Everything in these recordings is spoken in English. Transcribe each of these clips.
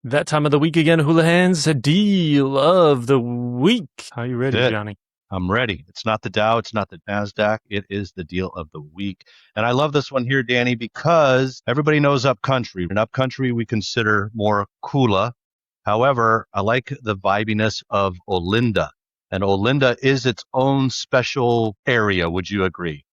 That time of the week again, hula hands, a deal of the week. Are you ready, That's it. Johnny? I'm ready. It's not the Dow. It's not the NASDAQ. It is the deal of the week. And I love this one here, Danny, because everybody knows upcountry. In upcountry, we consider more Kula. However, I like the vibiness of Olinda. And Olinda is its own special area. Would you agree?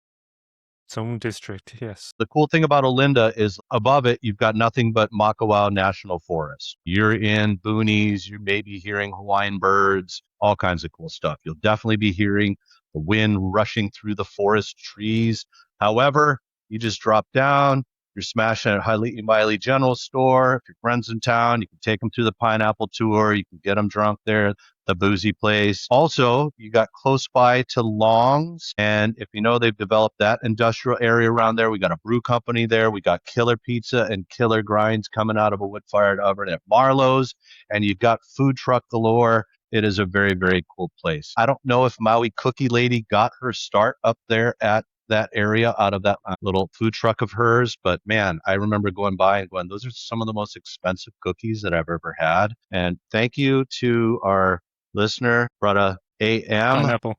Its own district, yes. The cool thing about Olinda is above it, you've got nothing but Makawao National Forest. You're in boonies, you may be hearing Hawaiian birds, all kinds of cool stuff. You'll definitely be hearing the wind rushing through the forest trees. However, you just drop down, you're smashing at Hailei Miley General Store. If your friend's in town, you can take them to the pineapple tour. You can get them drunk there, the boozy place. Also, you got close by to Long's. And if you know, they've developed that industrial area around there. We got a brew company there. We got killer pizza and killer grinds coming out of a wood-fired oven at Marlowe's. And you got food truck galore. It is a very, very cool place. I don't know if Maui Cookie Lady got her start up there at that area out of that little food truck of hers. But man, I remember going by and going, those are some of the most expensive cookies that I've ever had. And thank you to our listener, Brother AM. Pineapple. Brother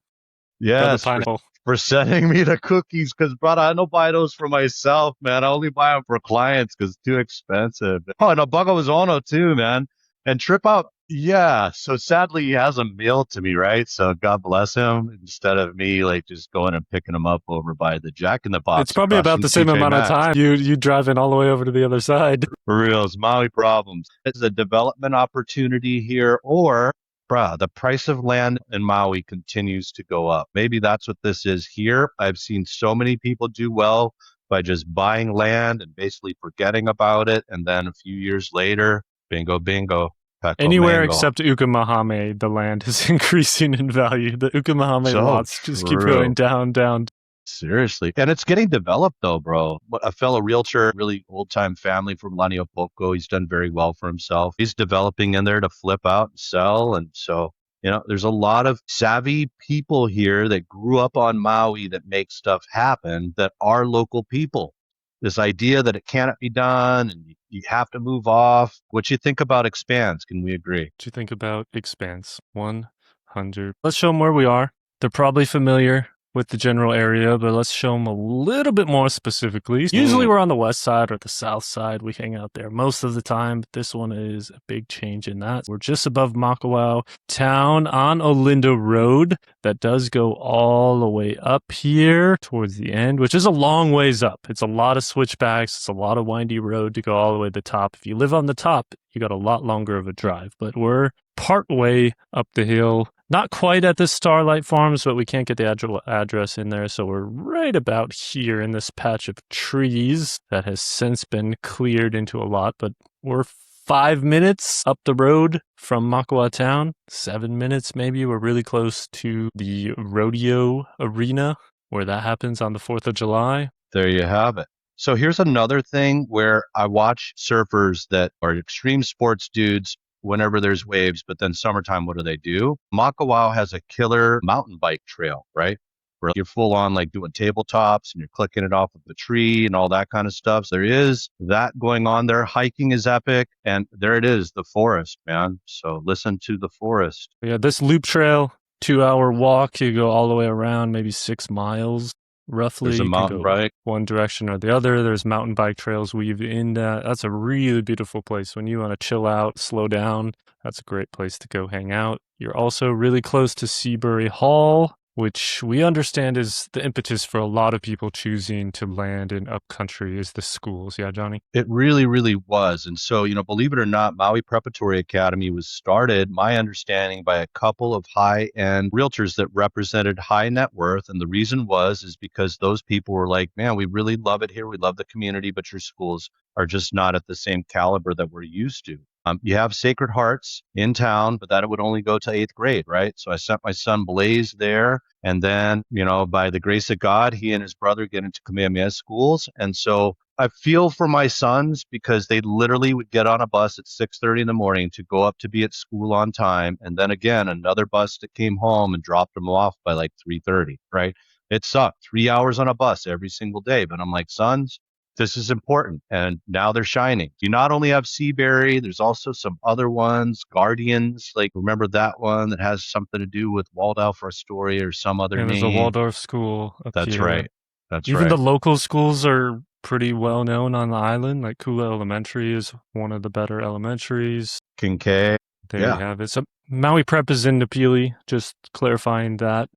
Yes, Pineapple. for sending me the cookies because, brother, I don't buy those for myself, man. I only buy them for clients because it's too expensive. Oh, and a Buggo was Ono too, man. And Trip Out, yeah. So sadly, he has a meal to me, right? So God bless him. Instead of me like just going and picking him up over by the Jack in the It's Box probably across about from the same TJ amount of Maxx. time you driving all the way over to the other side. For real, it's Maui problems. It's a development opportunity here, or bruh, the price of land in Maui continues to go up. Maybe that's what this is here. I've seen so many people do well by just buying land and basically forgetting about it. And then a few years later, bingo, bingo, peco Anywhere mango. except Ukamahame, the land is increasing in value. The Ukamahame So lots just keep going true. down, down. Seriously. And it's getting developed though, bro. A fellow realtor, really old time family from Lanio Poco. He's done very well for himself. He's developing in there to flip out and sell. And so, there's a lot of savvy people here that grew up on Maui that make stuff happen that are local people. This idea that it cannot be done and you have to move off. What you think about expands? Can we agree? What do you think about Expanse? 100. Let's show them where we are. They're probably familiar with the general area, but let's show them a little bit more specifically. Usually we're on the west side or the south side. We hang out there most of the time. But this one is a big change in that. We're just above Makawao town on Olinda Road. That does go all the way up here towards the end, which is a long ways up. It's a lot of switchbacks. It's a lot of windy road to go all the way to the top. If you live on the top, you got a lot longer of a drive, but we're part way up the hill. Not quite at the Starlight Farms, but we can't get the address in there. So we're right about here in this patch of trees that has since been cleared into a lot. But we're 5 minutes up the road from Makawao town. 7 minutes maybe. We're really close to the rodeo arena where that happens on the 4th of July. There you have it. So here's another thing where I watch surfers that are extreme sports dudes whenever there's waves, but then summertime, what do? Makawao has a killer mountain bike trail, right? Where you're full on like doing tabletops and you're clicking it off of the tree and all that kind of stuff. So there is that going on there. Hiking is epic. And there it is, the forest, man. So listen to the forest. Yeah, this loop trail, 2-hour walk, you go all the way around, maybe 6 miles. Roughly, There's a you can mountain go bike. one direction or the other. There's mountain bike trails weaved in that. That's a really beautiful place. When you want to chill out, slow down, that's a great place to go hang out. You're also really close to Seabury Hall, which we understand is the impetus for a lot of people choosing to land in upcountry is the schools. Yeah, Johnny? It really, really was. And so, believe it or not, Maui Preparatory Academy was started, my understanding, by a couple of high-end realtors that represented high net worth. And the reason is because those people were like, man, we really love it here. We love the community, but your schools are just not at the same caliber that we're used to. You have Sacred Hearts in town, but that would only go to 8th grade, right? So I sent my son Blaze there. And then, by the grace of God, he and his brother get into Kamehameha schools. And so I feel for my sons because they literally would get on a bus at 6:30 in the morning to go up to be at school on time. And then again, another bus that came home and dropped them off by like 3:30, right? It sucked. 3 hours on a bus every single day. But I'm like, sons, This is important. And now they're shining. You not only have Seaberry, there's also some other ones, Guardians. Like, remember that one that has something to do with Waldorf Astoria or some other And there's a name? Waldorf school up That's here. right. That's Even the right. local schools are pretty well known on the island. Like Kula Elementary is one of the better elementaries. Kincaid. There you Yeah. have it. So Maui Prep is in Napili, just clarifying that.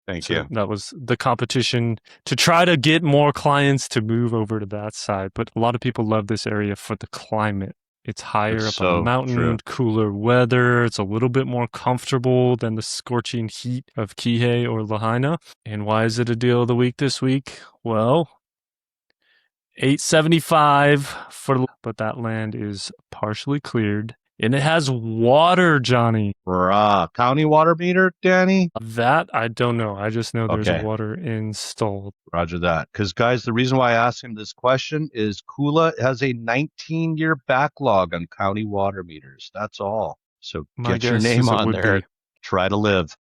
Thank So you. that was the competition to try to get more clients to move over to that side. But a lot of people love this area for the climate. It's higher That's up on the so mountain, true. cooler weather. It's a little bit more comfortable than the scorching heat of Kihei or Lahaina. And why is it a deal of the week this week? Well, $875 but that land is partially cleared. And it has water, Johnny. County water meter, Danny? That I don't know. I just know there's Okay. water installed. Roger that. Because, guys, the reason why I asked him this question is Kula has a 19-year backlog on county water meters. That's all. So My get your guess name is it on would there. be. Try to live.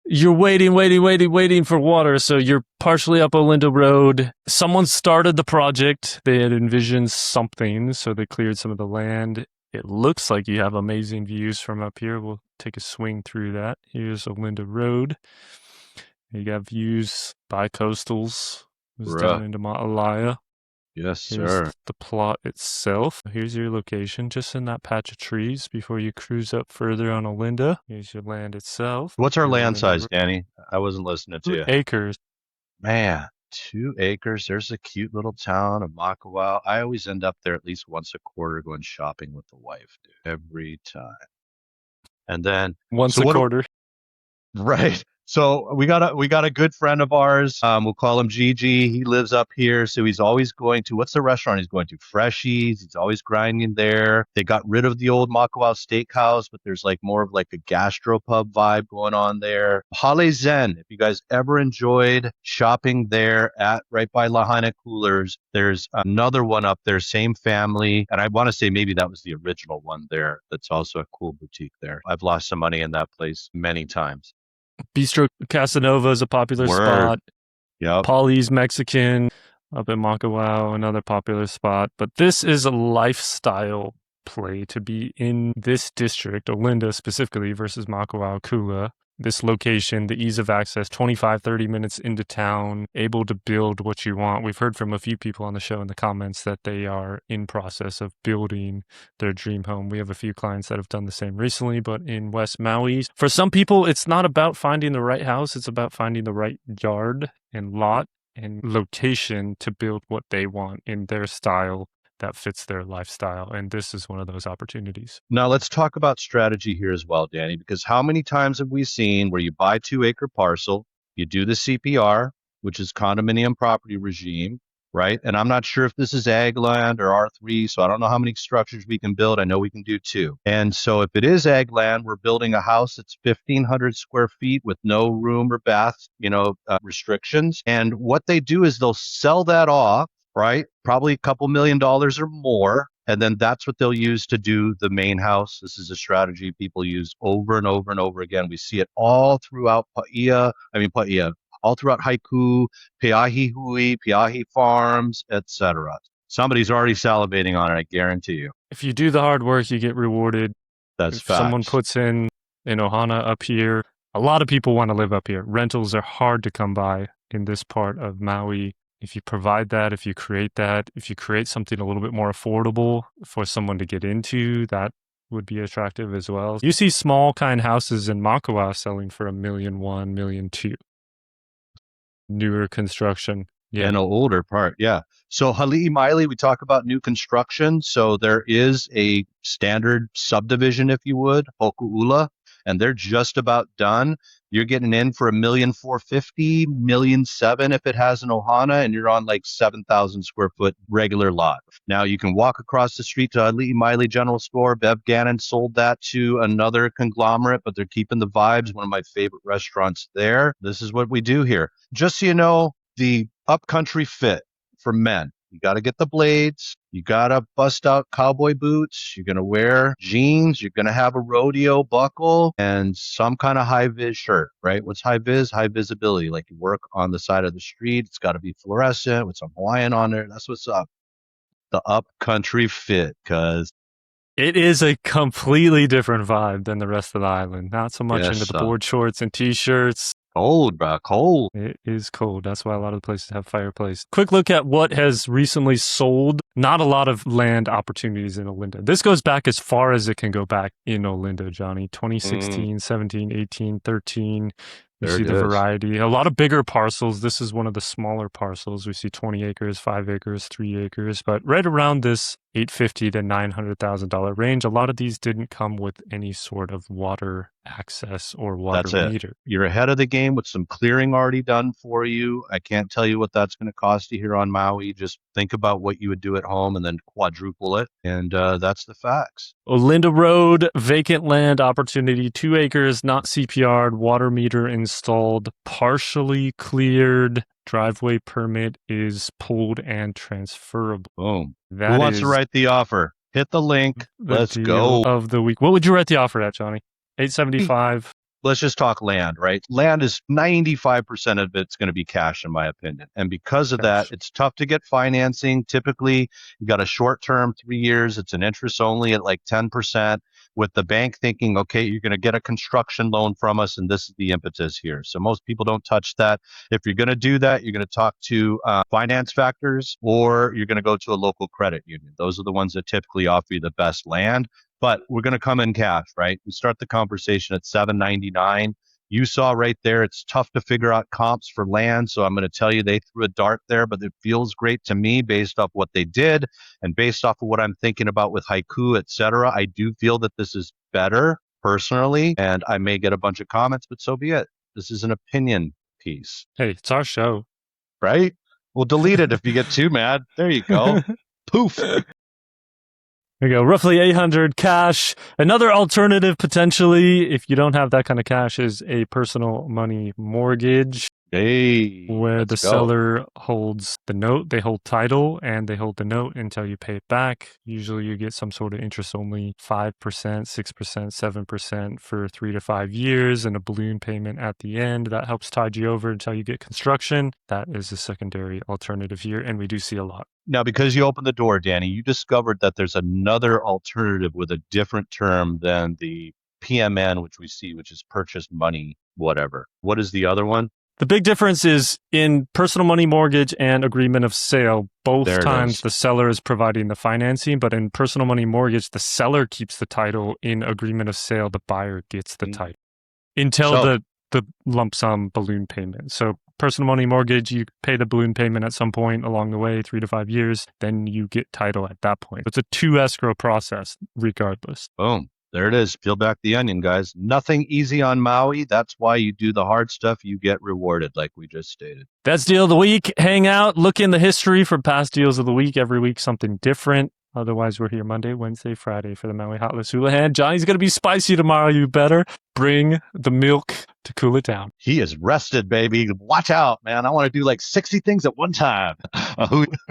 You're waiting for water. So you're partially up Olinda Road. Someone started the project. They had envisioned something, so they cleared some of the land. It looks like you have amazing views from up here. We'll take a swing through that. Here's Olinda Road. You got views by coastals. It was down into Ma'alaya. Yes, Here's sir. the plot itself. Here's your location, just in that patch of trees before you cruise up further on Olinda. Here's your land itself. What's our Your land Olinda size, Danny? I wasn't listening to 2 you. acres. Man, 2 acres. There's a cute little town of Makawao. I always end up there at least once a quarter going shopping with the wife, dude. Every time. And then, Once so a what? quarter. Right. So we got a good friend of ours. We'll call him Gigi. He lives up here, so he's always going to, what's the restaurant he's going to? Freshies. He's always grinding there. They got rid of the old Makawao Steakhouse, but there's like more of like a gastropub vibe going on there. Hale Zen. If you guys ever enjoyed shopping there at right by Lahaina Coolers, there's another one up there, same family, and I want to say maybe that was the original one there. That's also a cool boutique there. I've lost some money in that place many times. Bistro Casanova is a popular Word. spot. Yep. Polly's Mexican up in Makawao, another popular spot. But this is a lifestyle play to be in this district, Olinda specifically, versus Makawao Kula. This location, the ease of access, 25, 30 minutes into town, able to build what you want. We've heard from a few people on the show in the comments that they are in process of building their dream home. We have a few clients that have done the same recently, but in West Maui. For some people, it's not about finding the right house. It's about finding the right yard and lot and location to build what they want in their style that fits their lifestyle. And this is one of those opportunities. Now let's talk about strategy here as well, Danny, because how many times have we seen where you buy 2 acre parcel, you do the CPR, which is condominium property regime, right? And I'm not sure if this is ag land or R3, so I don't know how many structures we can build. I know we can do 2. And so if it is ag land, we're building a house that's 1,500 square feet with no room or bath, restrictions. And what they do is they'll sell that off, right? Probably a couple $1,000,000 or more. And then that's what they'll use to do the main house. This is a strategy people use over and over and over again. We see it all throughout Paia, all throughout Haiku, Peahi Hui, Peahi Farms, etc. Somebody's already salivating on it, I guarantee you. If you do the hard work, you get rewarded. That's if facts. someone puts in Ohana up here, a lot of people want to live up here. Rentals are hard to come by in this part of Maui. If you provide that, if you create something a little bit more affordable for someone to get into, that would be attractive as well. You see small kind houses in Makawao selling for $1,100,000, $1,200,000. Newer construction. Yeah. And an older part, yeah. So Hali'imaile, we talk about new construction. So there is a standard subdivision, if you would, Hoku'ula, and they're just about done. You're getting in for $1,450,000, $1,700,000 if it has an ohana, and you're on like 7,000 square foot regular lot. Now you can walk across the street to Hali'imaile General Store. Bev Gannon sold that to another conglomerate, but they're keeping the vibes. One of my favorite restaurants there. This is what we do here. Just so you know, the upcountry fit for men. You got to get the blades. You got to bust out cowboy boots. You're going to wear jeans. You're going to have a rodeo buckle and some kind of high vis shirt, right? What's high vis? High visibility. Like you work on the side of the street. It's got to be fluorescent with some Hawaiian on there. That's what's up. The upcountry fit, cuz. It is a completely different vibe than the rest of the island. Not so much into Yes, the board shorts and t-shirts. cold, bro. Cold. It is cold. That's why a lot of the places have fireplace. Quick look at what has recently sold. Not a lot of land opportunities in Olinda. This goes back as far as it can go back in Olinda, Johnny. 2016, 17, 18, 13. You There see it the is. variety. A lot of bigger parcels. This is one of the smaller parcels. We see 20 acres, 5 acres, 3 acres. But right around this $850,000 to $900,000 range, a lot of these didn't come with any sort of water access or water That's it. meter. You're ahead of the game with some clearing already done for you. I can't tell you what that's going to cost you here on Maui. Just think about what you would do at home and then quadruple it. And that's the facts. Olinda Road, vacant land opportunity, 2 acres, not CPR'd, water meter installed, partially cleared, driveway permit is pulled and transferable. Boom. That Who wants to is write the offer? Hit the link. the Let's deal go. of the week. What would you write the offer at, Johnny? 875. Let's just talk land, right? Land is 95% of it's going to be cash, in my opinion. And because of that, Cash. it's tough to get financing. Typically, you got a short term, 3 years. It's an interest only at like 10%, with the bank thinking, okay, you're going to get a construction loan from us, and this is the impetus here. So most people don't touch that. If you're going to do that, you're going to talk to finance factors, or you're going to go to a local credit union. Those are the ones that typically offer you the best land. But we're going to come in cash, right? We start the conversation at $799. You saw right there, it's tough to figure out comps for land. So I'm going to tell you they threw a dart there, but it feels great to me based off what they did and based off of what I'm thinking about with haiku, et cetera. I do feel that this is better personally, and I may get a bunch of comments, but so be it. This is an opinion piece, Hey, it's our show. right? We'll delete it if you get too mad. There you go. Poof. There you go. Roughly 800 cash. Another alternative potentially, if you don't have that kind of cash, is a personal money mortgage. Hey, Where the let's go. seller holds the note, they hold title, and they hold the note until you pay it back. Usually you get some sort of interest only 5%, 6%, 7% for 3 to 5 years, and a balloon payment at the end. That helps tide you over until you get construction. That is a secondary alternative here, and we do see a lot. Now, because you opened the door, Danny, you discovered that there's another alternative with a different term than the PMN, which we see, which is purchase money, whatever. What is the other one? The big difference is in personal money mortgage and agreement of sale. Both There it times is. the seller is providing the financing, but in personal money mortgage, the seller keeps the title. In agreement of sale, the buyer gets the title until So- the lump sum balloon payment. So personal money mortgage, you pay the balloon payment at some point along the way, 3 to 5 years, then you get title at that point. It's a 2 escrow process regardless. Boom. There it is. Peel back the onion, guys. Nothing easy on Maui. That's why you do the hard stuff. You get rewarded, like we just stated. That's Deal of the Week. Hang out, look in the history for past deals of the week. Every week, something different. Otherwise, we're here Monday, Wednesday, Friday for the Maui Hot List Houlihan. Johnny's going to be spicy tomorrow. You better bring the milk to cool it down. He is rested, baby. Watch out, man. I want to do like 60 things at one time.